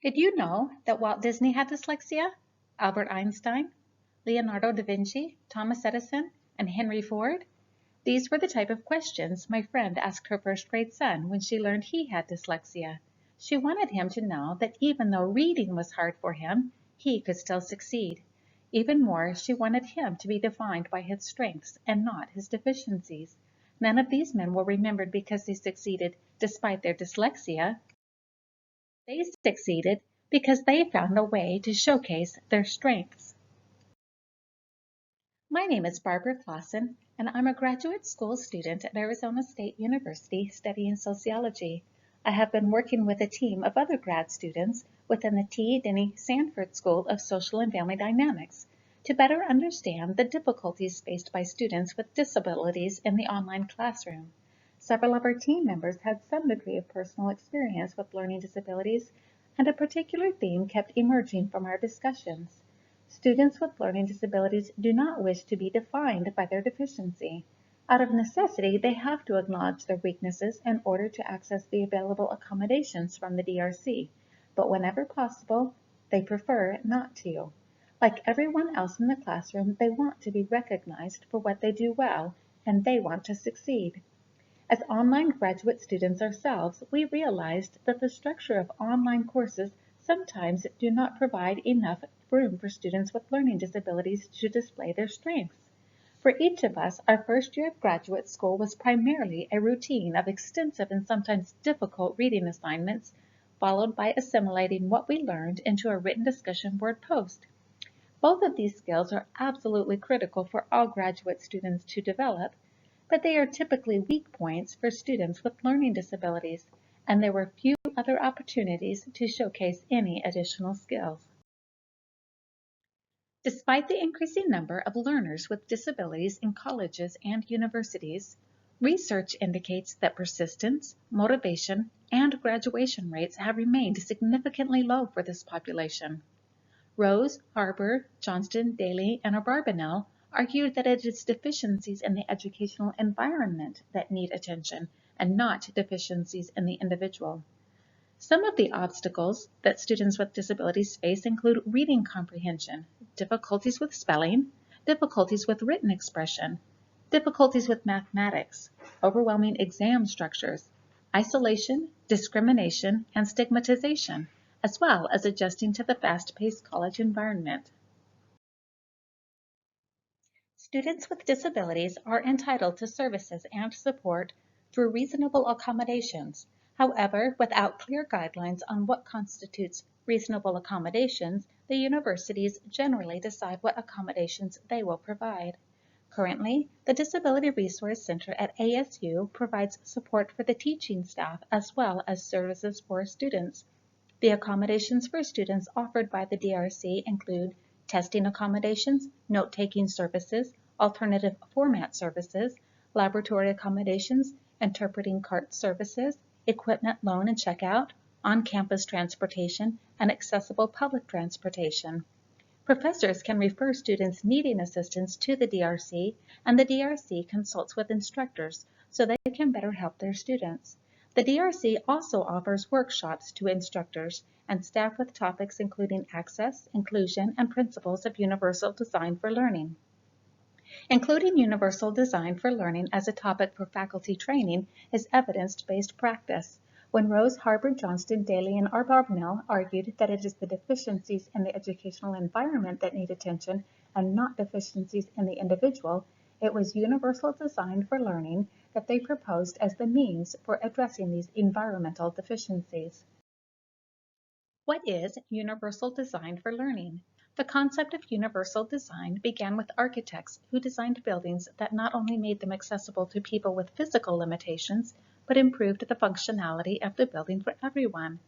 Did you know that Walt Disney had dyslexia? Albert Einstein, Leonardo da Vinci, Thomas Edison, and Henry Ford? These were the type of questions my friend asked her first grade son when she learned he had dyslexia. She wanted him to know that even though reading was hard for him, he could still succeed. Even more, she wanted him to be defined by his strengths and not his deficiencies. None of these men were remembered because they succeeded despite their dyslexia. They succeeded because they found a way to showcase their strengths. My name is Barbara Clausen, and I'm a graduate school student at Arizona State University studying sociology. I have been working with a team of other grad students within the T. Denny Sanford School of Social and Family Dynamics to better understand the difficulties faced by students with disabilities in the online classroom. Several of our team members had some degree of personal experience with learning disabilities, and a particular theme kept emerging from our discussions. Students with learning disabilities do not wish to be defined by their deficiency. Out of necessity, they have to acknowledge their weaknesses in order to access the available accommodations from the DRC, but whenever possible, they prefer not to. Like everyone else in the classroom, they want to be recognized for what they do well, and they want to succeed. As online graduate students ourselves, we realized that the structure of online courses sometimes do not provide enough room for students with learning disabilities to display their strengths. For each of us, our first year of graduate school was primarily a routine of extensive and sometimes difficult reading assignments, followed by assimilating what we learned into a written discussion board post. Both of these skills are absolutely critical for all graduate students to develop, but they are typically weak points for students with learning disabilities, and there were few other opportunities to showcase any additional skills. Despite the increasing number of learners with disabilities in colleges and universities, research indicates that persistence, motivation, and graduation rates have remained significantly low for this population. Rose, Harper, Johnston, Daly, and Abarbanel argued that it is deficiencies in the educational environment that need attention and not deficiencies in the individual. Some of the obstacles that students with disabilities face include reading comprehension, difficulties with spelling, difficulties with written expression, difficulties with mathematics, overwhelming exam structures, isolation, discrimination, and stigmatization, as well as adjusting to the fast-paced college environment. Students with disabilities are entitled to services and support through reasonable accommodations. However, without clear guidelines on what constitutes reasonable accommodations, the universities generally decide what accommodations they will provide. Currently, the Disability Resource Center at ASU provides support for the teaching staff as well as services for students. The accommodations for students offered by the DRC include testing accommodations, note-taking services, alternative format services, laboratory accommodations, interpreting cart services, equipment loan and checkout, on-campus transportation, and accessible public transportation. Professors can refer students needing assistance to the DRC, and the DRC consults with instructors so they can better help their students. The DRC also offers workshops to instructors and staff with topics including access, inclusion, and principles of universal design for learning. Including universal design for learning as a topic for faculty training is evidence-based practice. When Rose, Harper, Johnston, Daly, and Arbarbnell argued that it is the deficiencies in the educational environment that need attention and not deficiencies in the individual, it was universal design for learning that they proposed as the means for addressing these environmental deficiencies. What is universal design for learning? The concept of universal design began with architects who designed buildings that not only made them accessible to people with physical limitations, but improved the functionality of the building for everyone.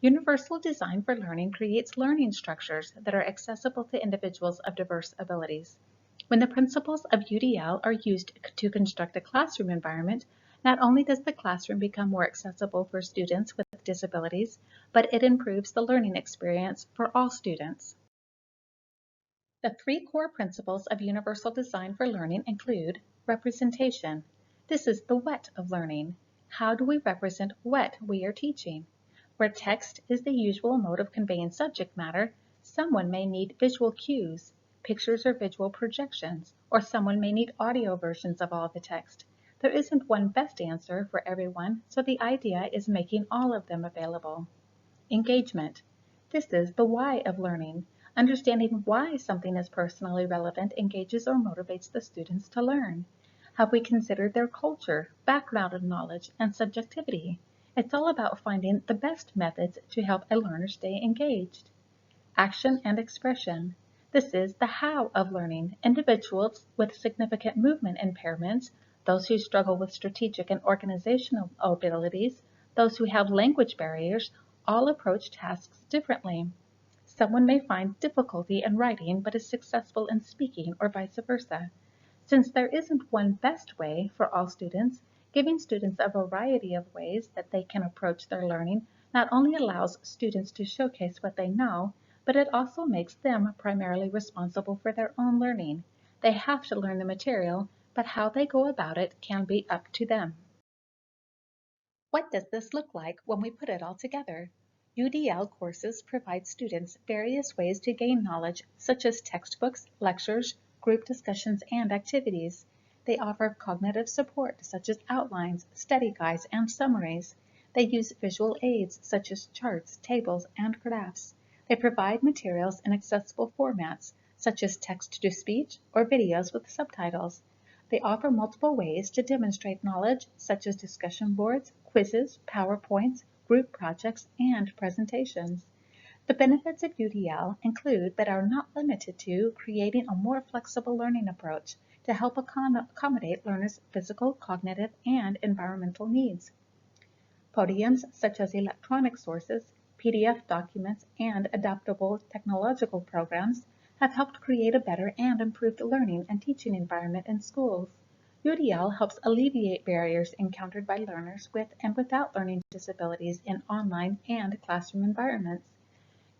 Universal design for learning creates learning structures that are accessible to individuals of diverse abilities. When the principles of UDL are used to construct a classroom environment, not only does the classroom become more accessible for students with disabilities, but it improves the learning experience for all students. The three core principles of universal design for learning include representation. This is the what of learning. How do we represent what we are teaching? Where text is the usual mode of conveying subject matter, someone may need visual cues, pictures or visual projections, or someone may need audio versions of all the text. There isn't one best answer for everyone, so the idea is making all of them available. Engagement. This is the why of learning. Understanding why something is personally relevant engages or motivates the students to learn. Have we considered their culture, background of knowledge, and subjectivity? It's all about finding the best methods to help a learner stay engaged. Action and expression. This is the how of learning. Individuals with significant movement impairments, those who struggle with strategic and organizational abilities, those who have language barriers, all approach tasks differently. Someone may find difficulty in writing but is successful in speaking, or vice versa. Since there isn't one best way for all students, giving students a variety of ways that they can approach their learning not only allows students to showcase what they know, but it also makes them primarily responsible for their own learning. They have to learn the material, but how they go about it can be up to them. What does this look like when we put it all together? UDL courses provide students various ways to gain knowledge, such as textbooks, lectures, group discussions, and activities. They offer cognitive support, such as outlines, study guides, and summaries. They use visual aids, such as charts, tables, and graphs. They provide materials in accessible formats, such as text-to-speech or videos with subtitles. They offer multiple ways to demonstrate knowledge, such as discussion boards, quizzes, PowerPoints, group projects, and presentations. The benefits of UDL include but are not limited to creating a more flexible learning approach to help accommodate learners' physical, cognitive, and environmental needs. Podiums such as electronic sources, PDF documents, and adaptable technological programs have helped create a better and improved learning and teaching environment in schools. UDL helps alleviate barriers encountered by learners with and without learning disabilities in online and classroom environments.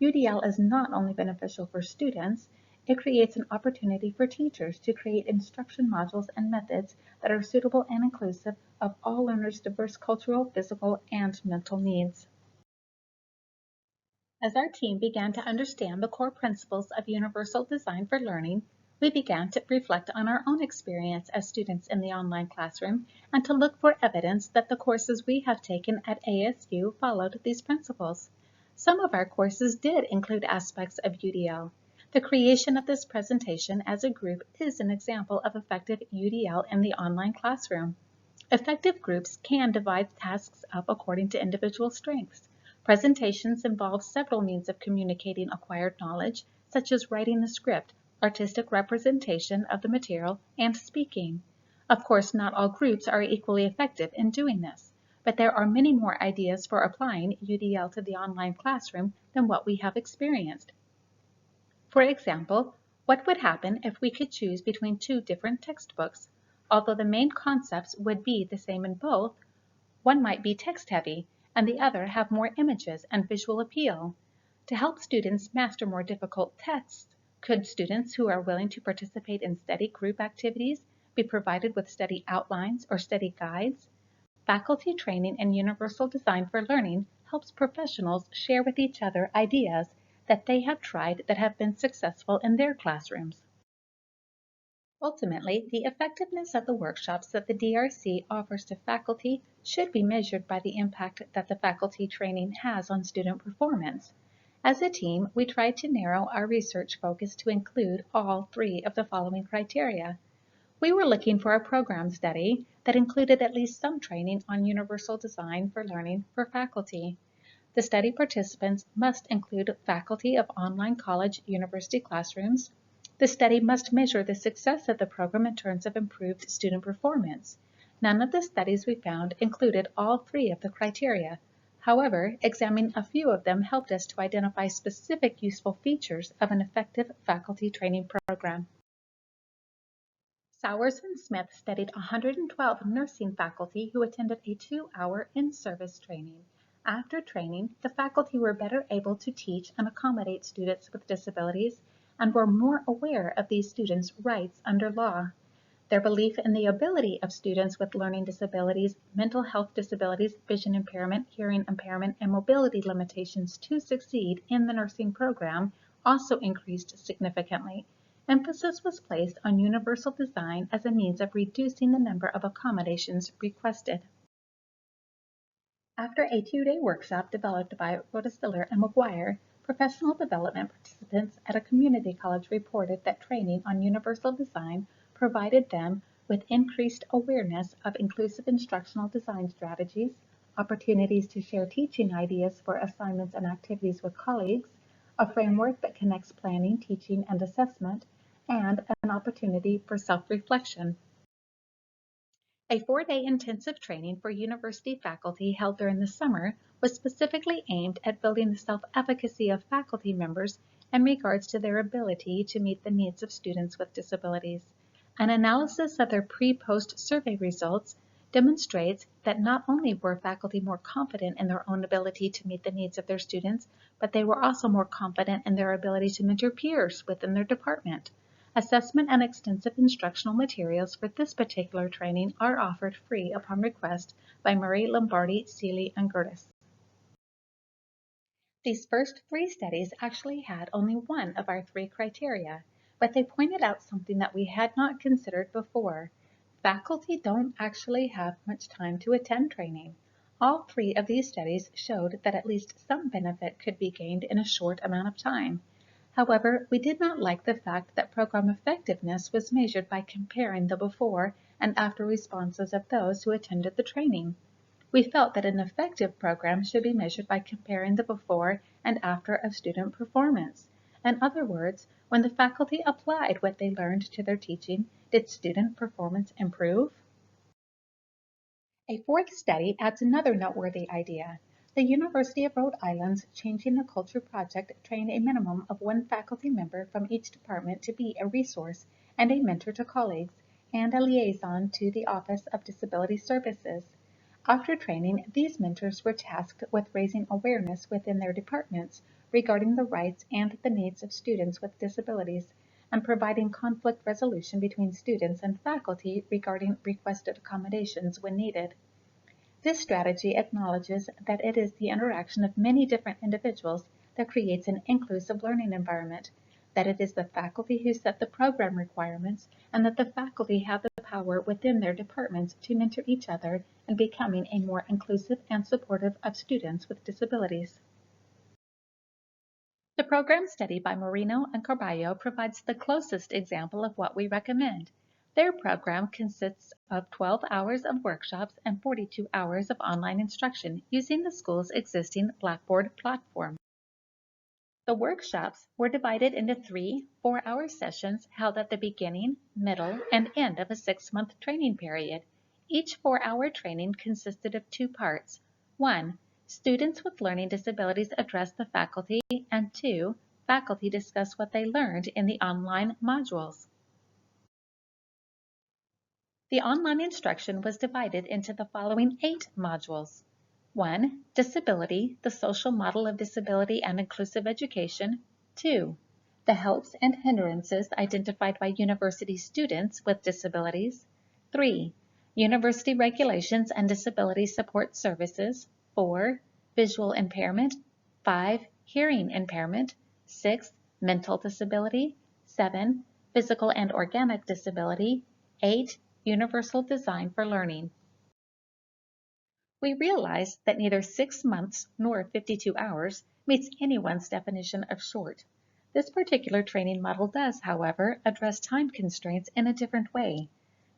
UDL is not only beneficial for students, it creates an opportunity for teachers to create instruction modules and methods that are suitable and inclusive of all learners' diverse cultural, physical, and mental needs. As our team began to understand the core principles of universal design for learning, we began to reflect on our own experience as students in the online classroom and to look for evidence that the courses we have taken at ASU followed these principles. Some of our courses did include aspects of UDL. The creation of this presentation as a group is an example of effective UDL in the online classroom. Effective groups can divide tasks up according to individual strengths. Presentations involve several means of communicating acquired knowledge, such as writing the script, artistic representation of the material, and speaking. Of course, not all groups are equally effective in doing this, but there are many more ideas for applying UDL to the online classroom than what we have experienced. For example, what would happen if we could choose between two different textbooks? Although the main concepts would be the same in both, one might be text-heavy, and the other have more images and visual appeal. To help students master more difficult texts, could students who are willing to participate in study group activities be provided with study outlines or study guides? Faculty training in universal design for learning helps professionals share with each other ideas that they have tried that have been successful in their classrooms. Ultimately, the effectiveness of the workshops that the DRC offers to faculty should be measured by the impact that the faculty training has on student performance. As a team, we tried to narrow our research focus to include all three of the following criteria. We were looking for a program study that included at least some training on universal design for learning for faculty. The study participants must include faculty of online college university classrooms. The study must measure the success of the program in terms of improved student performance. None of the studies we found included all three of the criteria. However, examining a few of them helped us to identify specific useful features of an effective faculty training program. Sowers and Smith studied 112 nursing faculty who attended a 2-hour in-service training. After training, the faculty were better able to teach and accommodate students with disabilities and were more aware of these students' rights under law. Their belief in the ability of students with learning disabilities, mental health disabilities, vision impairment, hearing impairment, and mobility limitations to succeed in the nursing program also increased significantly. Emphasis was placed on universal design as a means of reducing the number of accommodations requested. After a two-day workshop developed by Rodestiller and McGuire, professional development participants at a community college reported that training on universal design provided them with increased awareness of inclusive instructional design strategies, opportunities to share teaching ideas for assignments and activities with colleagues, a framework that connects planning, teaching, and assessment, and an opportunity for self-reflection. A four-day intensive training for university faculty held during the summer was specifically aimed at building the self-efficacy of faculty members in regards to their ability to meet the needs of students with disabilities. An analysis of their pre-post survey results demonstrates that not only were faculty more confident in their own ability to meet the needs of their students, but they were also more confident in their ability to mentor peers within their department. Assessment and extensive instructional materials for this particular training are offered free upon request by Murray, Lombardi, Seeley, and Gertis. These first three studies actually had only one of our three criteria, but they pointed out something that we had not considered before. Faculty don't actually have much time to attend training. All three of these studies showed that at least some benefit could be gained in a short amount of time. However, we did not like the fact that program effectiveness was measured by comparing the before and after responses of those who attended the training. We felt that an effective program should be measured by comparing the before and after of student performance. In other words, when the faculty applied what they learned to their teaching, did student performance improve? A fourth study adds another noteworthy idea. The University of Rhode Island's Changing the Culture project trained a minimum of one faculty member from each department to be a resource and a mentor to colleagues, and a liaison to the Office of Disability Services. After training, these mentors were tasked with raising awareness within their departments regarding the rights and the needs of students with disabilities, and providing conflict resolution between students and faculty regarding requested accommodations when needed. This strategy acknowledges that it is the interaction of many different individuals that creates an inclusive learning environment, that it is the faculty who set the program requirements, and that the faculty have the power within their departments to mentor each other in becoming a more inclusive and supportive of students with disabilities. The program study by Moreno and Carballo provides the closest example of what we recommend. Their program consists of 12 hours of workshops and 42 hours of online instruction using the school's existing Blackboard platform. The workshops were divided into three 4-hour sessions held at the beginning, middle, and end of a 6-month training period. Each 4-hour training consisted of two parts. 1. Students with learning disabilities address the faculty, and 2. Faculty discuss what they learned in the online modules. The online instruction was divided into the following 8 modules. 1. Disability, the social model of disability and inclusive education. 2. The helps and hindrances identified by university students with disabilities. 3. University regulations and disability support services. 4. Visual impairment. 5. Hearing impairment. 6. Mental disability. 7. Physical and organic disability. 8. Universal design for learning. We realize that neither 6 months nor 52 hours meets anyone's definition of short. This particular training model does, however, address time constraints in a different way.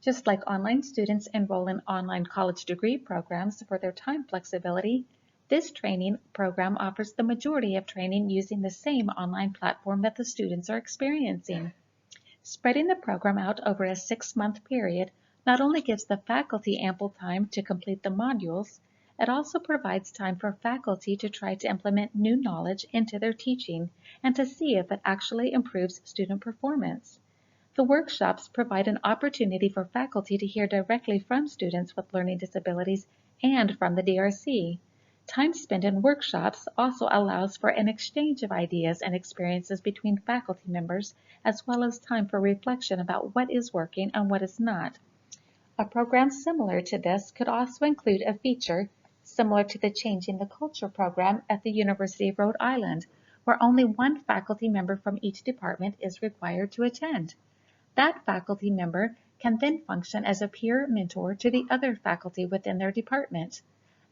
Just like online students enroll in online college degree programs for their time flexibility, this training program offers the majority of training using the same online platform that the students are experiencing. Spreading the program out over a 6-month period not only gives the faculty ample time to complete the modules, it also provides time for faculty to try to implement new knowledge into their teaching and to see if it actually improves student performance. The workshops provide an opportunity for faculty to hear directly from students with learning disabilities and from the DRC. Time spent in workshops also allows for an exchange of ideas and experiences between faculty members, as well as time for reflection about what is working and what is not. A program similar to this could also include a feature similar to the Changing the Culture program at the University of Rhode Island, where only one faculty member from each department is required to attend. That faculty member can then function as a peer mentor to the other faculty within their department.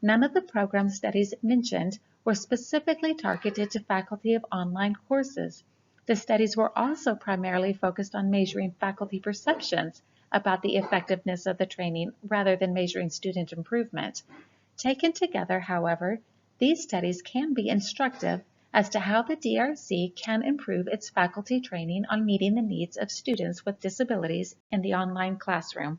None of the program studies mentioned were specifically targeted to faculty of online courses. The studies were also primarily focused on measuring faculty perceptions about the effectiveness of the training rather than measuring student improvement. Taken together, however, these studies can be instructive as to how the DRC can improve its faculty training on meeting the needs of students with disabilities in the online classroom.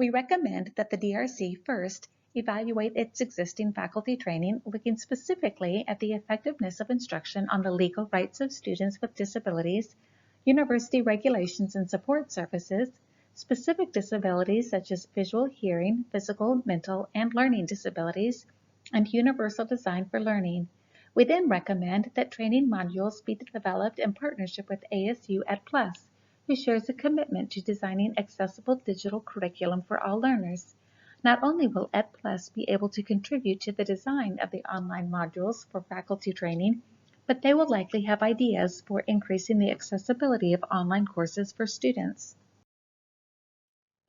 We recommend that the DRC first evaluate its existing faculty training, looking specifically at the effectiveness of instruction on the legal rights of students with disabilities, university regulations and support services, specific disabilities such as visual, hearing, physical, mental, and learning disabilities, and universal design for learning. We then recommend that training modules be developed in partnership with ASU at Plus, who shares a commitment to designing accessible digital curriculum for all learners. Not only will EdPlus be able to contribute to the design of the online modules for faculty training, but they will likely have ideas for increasing the accessibility of online courses for students.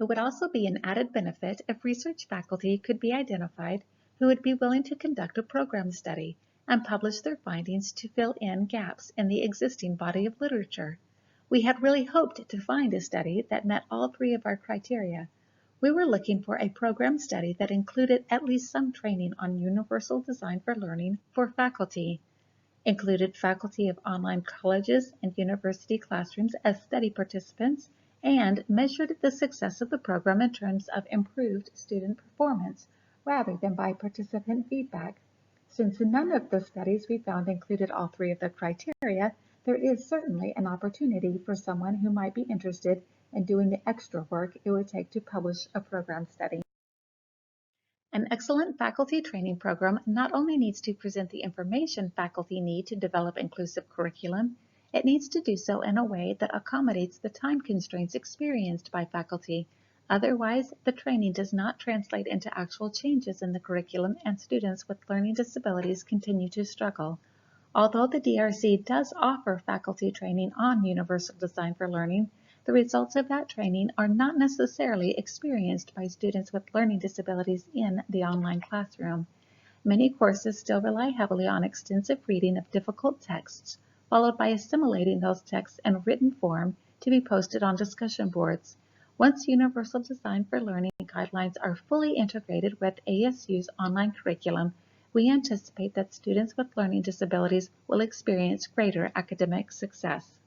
It would also be an added benefit if research faculty could be identified who would be willing to conduct a program study and publish their findings to fill in gaps in the existing body of literature. We had really hoped to find a study that met all three of our criteria. We were looking for a program study that included at least some training on universal design for learning for faculty, included faculty of online colleges and university classrooms as study participants, and measured the success of the program in terms of improved student performance rather than by participant feedback. Since none of the studies we found included all three of the criteria, there is certainly an opportunity for someone who might be interested in doing the extra work it would take to publish a program study. An excellent faculty training program not only needs to present the information faculty need to develop inclusive curriculum, it needs to do so in a way that accommodates the time constraints experienced by faculty. Otherwise, the training does not translate into actual changes in the curriculum and students with learning disabilities continue to struggle. Although the DRC does offer faculty training on universal design for learning, the results of that training are not necessarily experienced by students with learning disabilities in the online classroom. Many courses still rely heavily on extensive reading of difficult texts, followed by assimilating those texts in written form to be posted on discussion boards. Once universal design for learning guidelines are fully integrated with ASU's online curriculum, we anticipate that students with learning disabilities will experience greater academic success.